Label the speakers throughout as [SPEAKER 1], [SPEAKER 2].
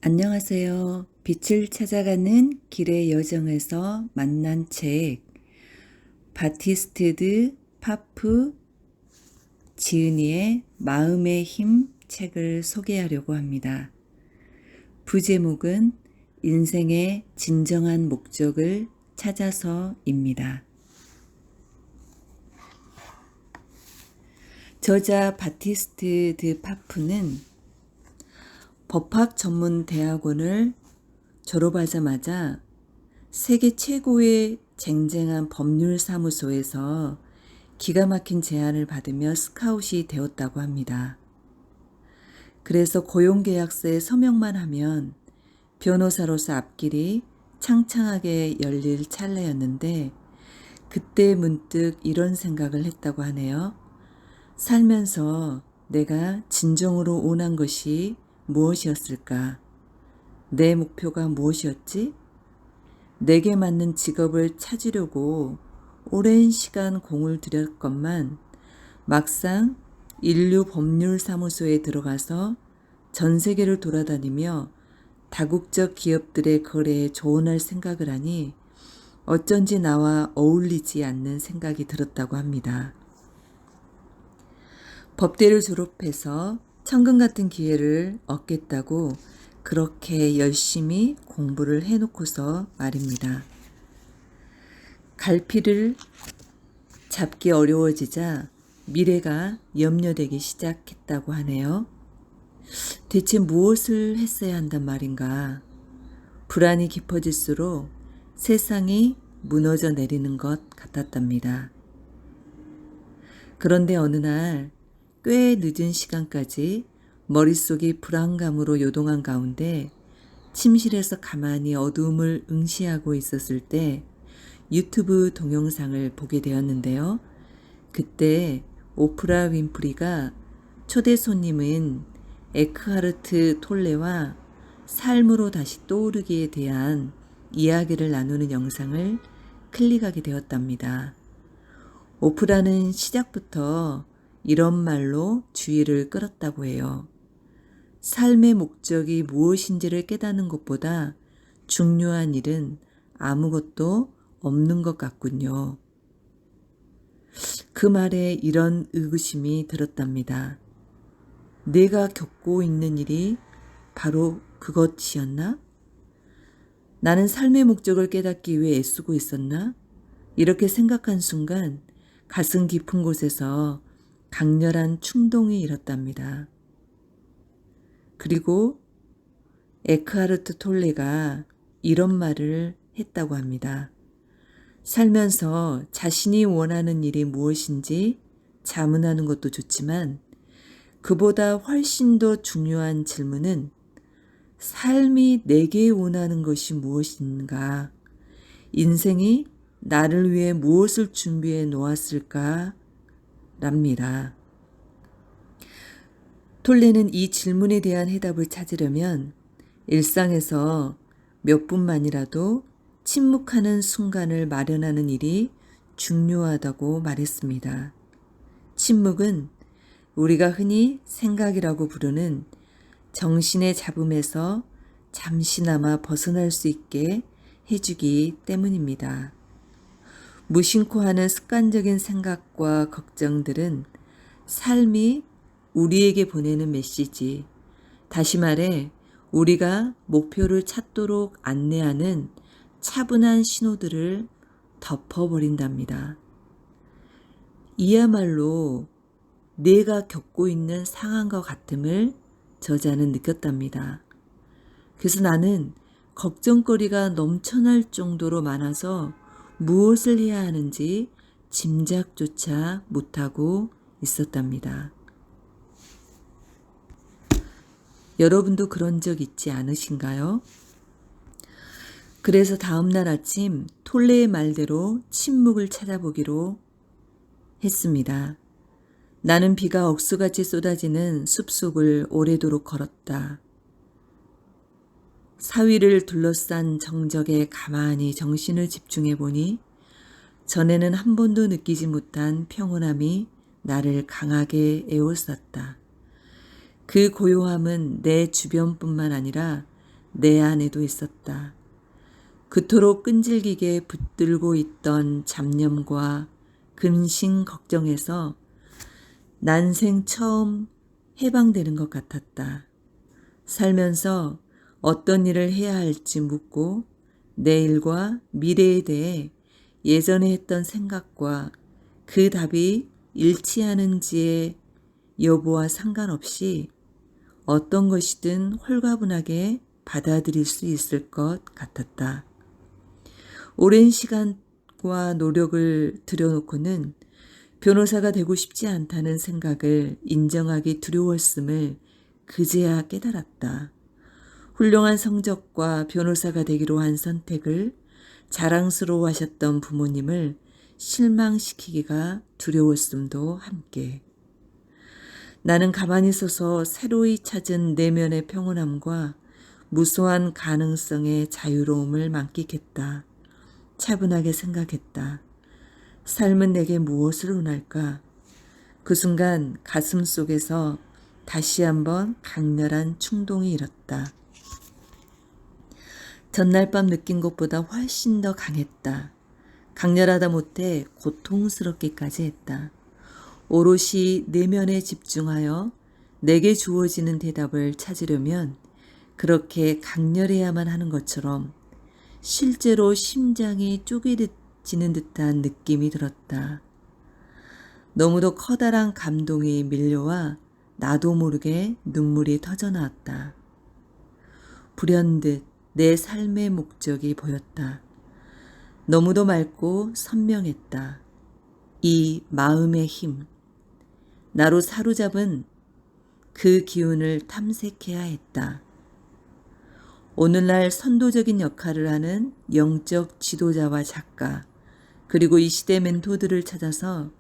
[SPEAKER 1] 안녕하세요. 빛을 찾아가는 길의 여정에서 만난 책, 바티스트 파프 지은이의 마음의 힘 책을 소개하려고 합니다. 부제목은 인생의 진정한 목적을 찾아서입니다. 저자 바티스트 드 파프는 법학 전문 대학원을 졸업하자마자 세계 최고의 쟁쟁한 법률 사무소에서 기가 막힌 제안을 받으며 스카웃이 되었다고 합니다. 그래서 고용계약서에 서명만 하면 변호사로서 앞길이 창창하게 열릴 찰나였는데 그때 문득 이런 생각을 했다고 하네요. 살면서 내가 진정으로 원한 것이 무엇이었을까? 내 목표가 무엇이었지? 내게 맞는 직업을 찾으려고 오랜 시간 공을 들였건만 막상 인류 법률사무소에 들어가서 전 세계를 돌아다니며 다국적 기업들의 거래에 조언할 생각을 하니 어쩐지 나와 어울리지 않는 생각이 들었다고 합니다. 법대를 졸업해서 천금 같은 기회를 얻겠다고 그렇게 열심히 공부를 해놓고서 말입니다. 갈피를 잡기 어려워지자 미래가 염려되기 시작했다고 하네요. 대체 무엇을 했어야 한단 말인가? 불안이 깊어질수록 세상이 무너져 내리는 것 같았답니다. 그런데 어느 날 꽤 늦은 시간까지 머릿속이 불안감으로 요동한 가운데 침실에서 가만히 어두움을 응시하고 있었을 때 유튜브 동영상을 보게 되었는데요. 그때 오프라 윈프리가 초대 손님인 에크하르트 톨레와 삶으로 다시 떠오르기에 대한 이야기를 나누는 영상을 클릭하게 되었답니다. 오프라는 시작부터 이런 말로 주의를 끌었다고 해요. 삶의 목적이 무엇인지를 깨닫는 것보다 중요한 일은 아무것도 없는 것 같군요. 그 말에 이런 의구심이 들었답니다. 내가 겪고 있는 일이 바로 그것이었나? 나는 삶의 목적을 깨닫기 위해 애쓰고 있었나? 이렇게 생각한 순간 가슴 깊은 곳에서 강렬한 충동이 일었답니다. 그리고 에크하르트 톨레가 이런 말을 했다고 합니다. 살면서 자신이 원하는 일이 무엇인지 자문하는 것도 좋지만 그보다 훨씬 더 중요한 질문은 삶이 내게 원하는 것이 무엇인가? 인생이 나를 위해 무엇을 준비해 놓았을까? 랍니다. 톨레는 이 질문에 대한 해답을 찾으려면 일상에서 몇 분만이라도 침묵하는 순간을 마련하는 일이 중요하다고 말했습니다. 침묵은 우리가 흔히 생각이라고 부르는 정신의 잡음에서 잠시나마 벗어날 수 있게 해주기 때문입니다. 무심코 하는 습관적인 생각과 걱정들은 삶이 우리에게 보내는 메시지, 다시 말해 우리가 목표를 찾도록 안내하는 차분한 신호들을 덮어버린답니다. 이야말로 내가 겪고 있는 상황과 같음을 저자는 느꼈답니다. 그래서 나는 걱정거리가 넘쳐날 정도로 많아서 무엇을 해야 하는지 짐작조차 못하고 있었답니다. 여러분도 그런 적 있지 않으신가요? 그래서 다음날 아침 톨레의 말대로 침묵을 찾아보기로 했습니다. 나는 비가 억수같이 쏟아지는 숲속을 오래도록 걸었다. 사위를 둘러싼 정적에 가만히 정신을 집중해 보니 전에는 한 번도 느끼지 못한 평온함이 나를 강하게 에워쌌다. 그 고요함은 내 주변뿐만 아니라 내 안에도 있었다. 그토록 끈질기게 붙들고 있던 잡념과 근심 걱정에서 난생 처음 해방되는 것 같았다. 살면서 어떤 일을 해야 할지 묻고 내일과 미래에 대해 예전에 했던 생각과 그 답이 일치하는지의 여부와 상관없이 어떤 것이든 홀가분하게 받아들일 수 있을 것 같았다. 오랜 시간과 노력을 들여놓고는 변호사가 되고 싶지 않다는 생각을 인정하기 두려웠음을 그제야 깨달았다. 훌륭한 성적과 변호사가 되기로 한 선택을 자랑스러워하셨던 부모님을 실망시키기가 두려웠음도 함께. 나는 가만히 서서 새로이 찾은 내면의 평온함과 무수한 가능성의 자유로움을 만끽했다. 차분하게 생각했다. 삶은 내게 무엇을 원할까? 그 순간 가슴 속에서 다시 한번 강렬한 충동이 일었다. 전날 밤 느낀 것보다 훨씬 더 강했다. 강렬하다 못해 고통스럽기까지 했다. 오롯이 내면에 집중하여 내게 주어지는 대답을 찾으려면 그렇게 강렬해야만 하는 것처럼 실제로 심장이 쪼개지는 듯한 느낌이 들었다. 너무도 커다란 감동이 밀려와 나도 모르게 눈물이 터져나왔다. 불현듯 내 삶의 목적이 보였다. 너무도 맑고 선명했다. 이 마음의 힘, 나로 사로잡은 그 기운을 탐색해야 했다. 오늘날 선도적인 역할을 하는 영적 지도자와 작가, 그리고 이 시대 멘토들을 찾아서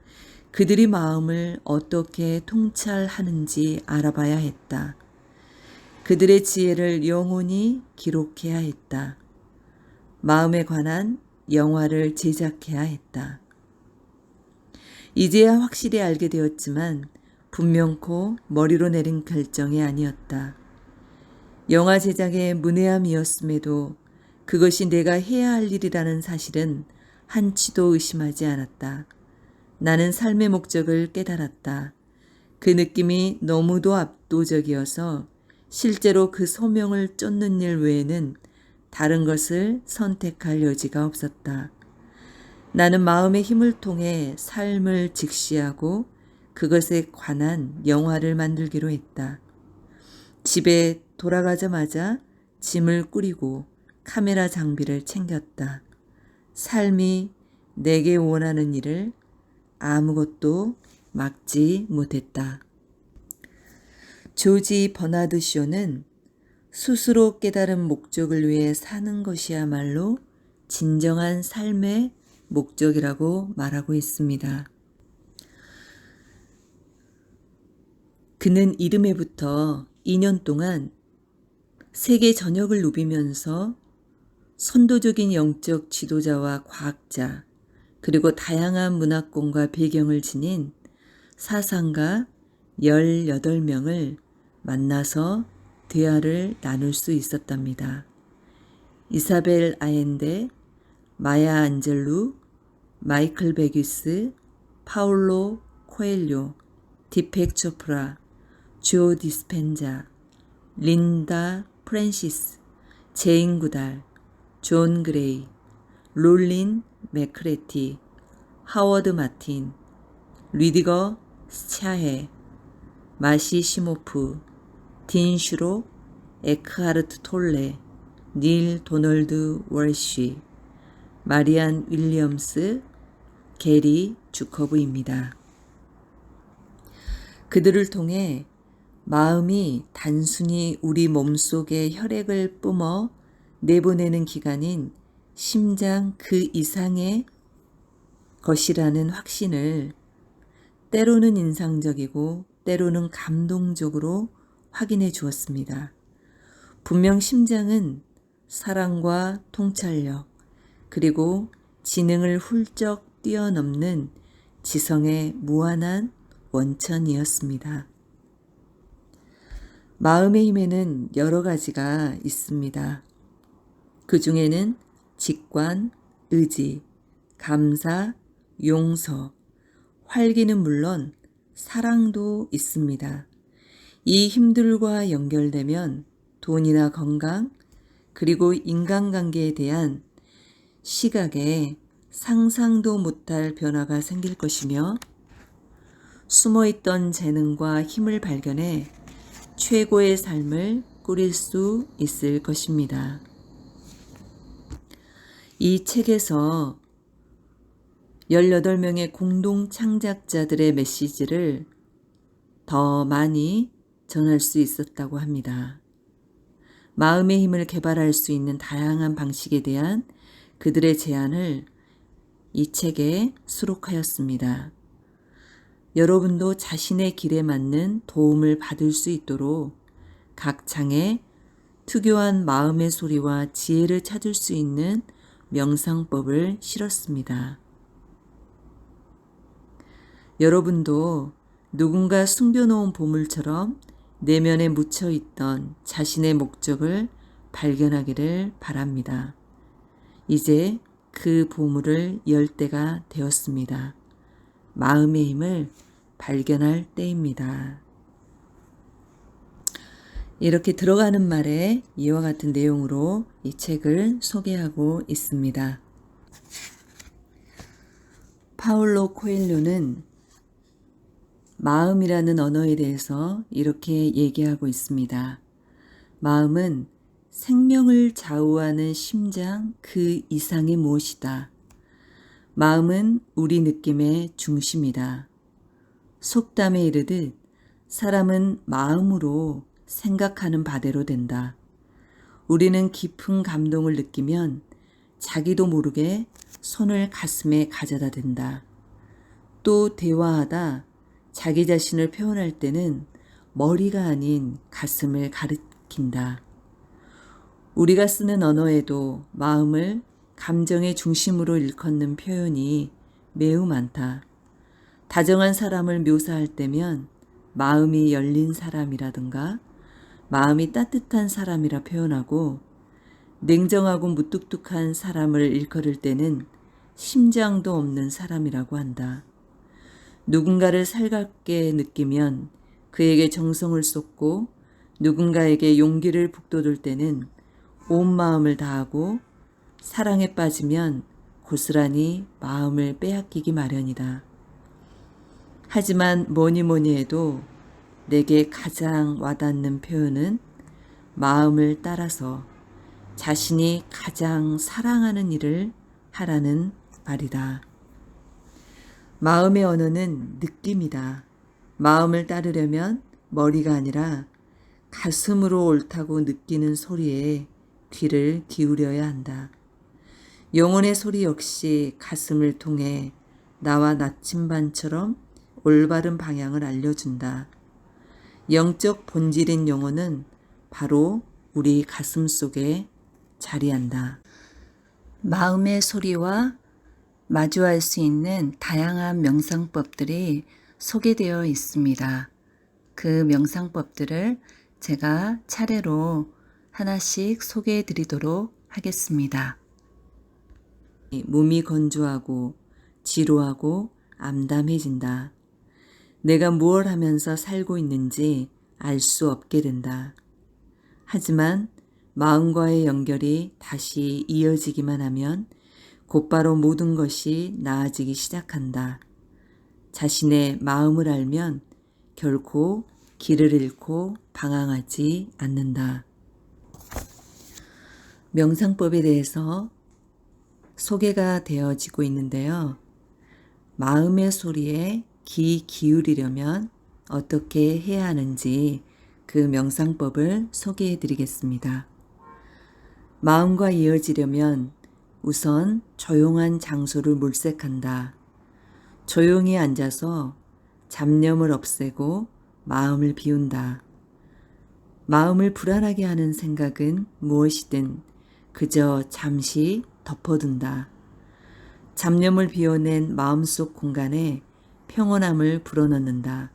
[SPEAKER 1] 그들이 마음을 어떻게 통찰하는지 알아봐야 했다. 그들의 지혜를 영원히 기록해야 했다. 마음에 관한 영화를 제작해야 했다. 이제야 확실히 알게 되었지만 분명코 머리로 내린 결정이 아니었다. 영화 제작의 문외함이었음에도 그것이 내가 해야 할 일이라는 사실은 한치도 의심하지 않았다. 나는 삶의 목적을 깨달았다. 그 느낌이 너무도 압도적이어서 실제로 그 소명을 쫓는 일 외에는 다른 것을 선택할 여지가 없었다. 나는 마음의 힘을 통해 삶을 직시하고 그것에 관한 영화를 만들기로 했다. 집에 돌아가자마자 짐을 꾸리고 카메라 장비를 챙겼다. 삶이 내게 원하는 일을 아무것도 막지 못했다. 조지 버나드 쇼는 스스로 깨달은 목적을 위해 사는 것이야말로 진정한 삶의 목적이라고 말하고 있습니다. 그는 이듬해부터 2년 동안 세계 전역을 누비면서 선도적인 영적 지도자와 과학자, 그리고 다양한 문화권과 배경을 지닌 사상가 18명을 만나서 대화를 나눌 수 있었답니다. 이사벨 아엔데, 마야 안젤루, 마이클 베기스, 파울로 코엘료, 디펙 초프라, 조 디스펜자, 린다 프랜시스, 제인 구달, 존 그레이, 롤린 맥크레티, 하워드 마틴, 리디거 스차헤, 마시 시모프, 딘 슈로, 에크하르트 톨레, 닐 도널드 월시, 마리안 윌리엄스, 게리 주커브입니다. 그들을 통해 마음이 단순히 우리 몸속의 혈액을 뿜어 내보내는 기관인 심장 그 이상의 것이라는 확신을 때로는 인상적이고 때로는 감동적으로 확인해 주었습니다. 분명 심장은 사랑과 통찰력 그리고 지능을 훌쩍 뛰어넘는 지성의 무한한 원천이었습니다. 마음의 힘에는 여러 가지가 있습니다. 그 중에는 직관, 의지, 감사, 용서, 활기는 물론 사랑도 있습니다. 이 힘들과 연결되면 돈이나 건강, 그리고 인간관계에 대한 시각에 상상도 못할 변화가 생길 것이며 숨어있던 재능과 힘을 발견해 최고의 삶을 꾸릴 수 있을 것입니다. 이 책에서 18명의 공동 창작자들의 메시지를 더 많이 전할 수 있었다고 합니다. 마음의 힘을 개발할 수 있는 다양한 방식에 대한 그들의 제안을 이 책에 수록하였습니다. 여러분도 자신의 길에 맞는 도움을 받을 수 있도록 각 장에 투교한 마음의 소리와 지혜를 찾을 수 있는 명상법을 실었습니다. 여러분도 누군가 숨겨놓은 보물처럼 내면에 묻혀있던 자신의 목적을 발견하기를 바랍니다. 이제 그 보물을 열 때가 되었습니다. 마음의 힘을 발견할 때입니다. 이렇게 들어가는 말에 이와 같은 내용으로 이 책을 소개하고 있습니다. 파울로 코엘료는 마음이라는 언어에 대해서 이렇게 얘기하고 있습니다. 마음은 생명을 좌우하는 심장 그 이상의 무엇이다. 마음은 우리 느낌의 중심이다. 속담에 이르듯 사람은 마음으로 생각하는 바대로 된다. 우리는 깊은 감동을 느끼면 자기도 모르게 손을 가슴에 가져다 댄다. 또 대화하다 자기 자신을 표현할 때는 머리가 아닌 가슴을 가리킨다. 우리가 쓰는 언어에도 마음을 감정의 중심으로 일컫는 표현이 매우 많다. 다정한 사람을 묘사할 때면 마음이 열린 사람이라든가 마음이 따뜻한 사람이라 표현하고 냉정하고 무뚝뚝한 사람을 일컬을 때는 심장도 없는 사람이라고 한다. 누군가를 살갑게 느끼면 그에게 정성을 쏟고 누군가에게 용기를 북돋을 때는 온 마음을 다하고 사랑에 빠지면 고스란히 마음을 빼앗기기 마련이다. 하지만 뭐니 해도 내게 가장 와닿는 표현은 마음을 따라서 자신이 가장 사랑하는 일을 하라는 말이다. 마음의 언어는 느낌이다. 마음을 따르려면 머리가 아니라 가슴으로 옳다고 느끼는 소리에 귀를 기울여야 한다. 영혼의 소리 역시 가슴을 통해 나와 나침반처럼 올바른 방향을 알려준다. 영적 본질인 영혼은 바로 우리 가슴 속에 자리한다. 마음의 소리와 마주할 수 있는 다양한 명상법들이 소개되어 있습니다. 그 명상법들을 제가 차례로 하나씩 소개해 드리도록 하겠습니다. 몸이 건조하고 지루하고 암담해진다. 내가 무엇 하면서 살고 있는지 알 수 없게 된다. 하지만 마음과의 연결이 다시 이어지기만 하면 곧바로 모든 것이 나아지기 시작한다. 자신의 마음을 알면 결코 길을 잃고 방황하지 않는다. 명상법에 대해서 소개가 되어지고 있는데요. 마음의 소리에 귀 기울이려면 어떻게 해야 하는지 그 명상법을 소개해 드리겠습니다. 마음과 이어지려면 우선 조용한 장소를 몰색한다. 조용히 앉아서 잡념을 없애고 마음을 비운다. 마음을 불안하게 하는 생각은 무엇이든 그저 잠시 덮어둔다. 잡념을 비워낸 마음속 공간에 평온함을 불어넣는다.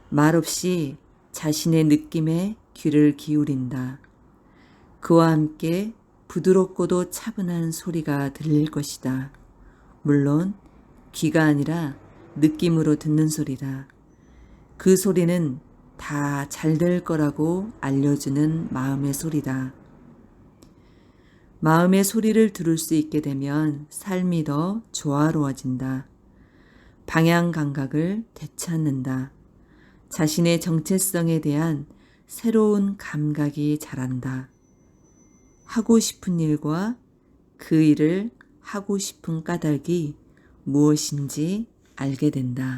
[SPEAKER 1] 말없이 자신의 느낌에 귀를 기울인다. 그와 함께 부드럽고도 차분한 소리가 들릴 것이다. 물론 귀가 아니라 느낌으로 듣는 소리다. 그 소리는 다 잘 될 거라고 알려주는 마음의 소리다. 마음의 소리를 들을 수 있게 되면 삶이 더 조화로워진다. 방향 감각을 되찾는다. 자신의 정체성에 대한 새로운 감각이 자란다. 하고 싶은 일과 그 일을 하고 싶은 까닭이 무엇인지 알게 된다.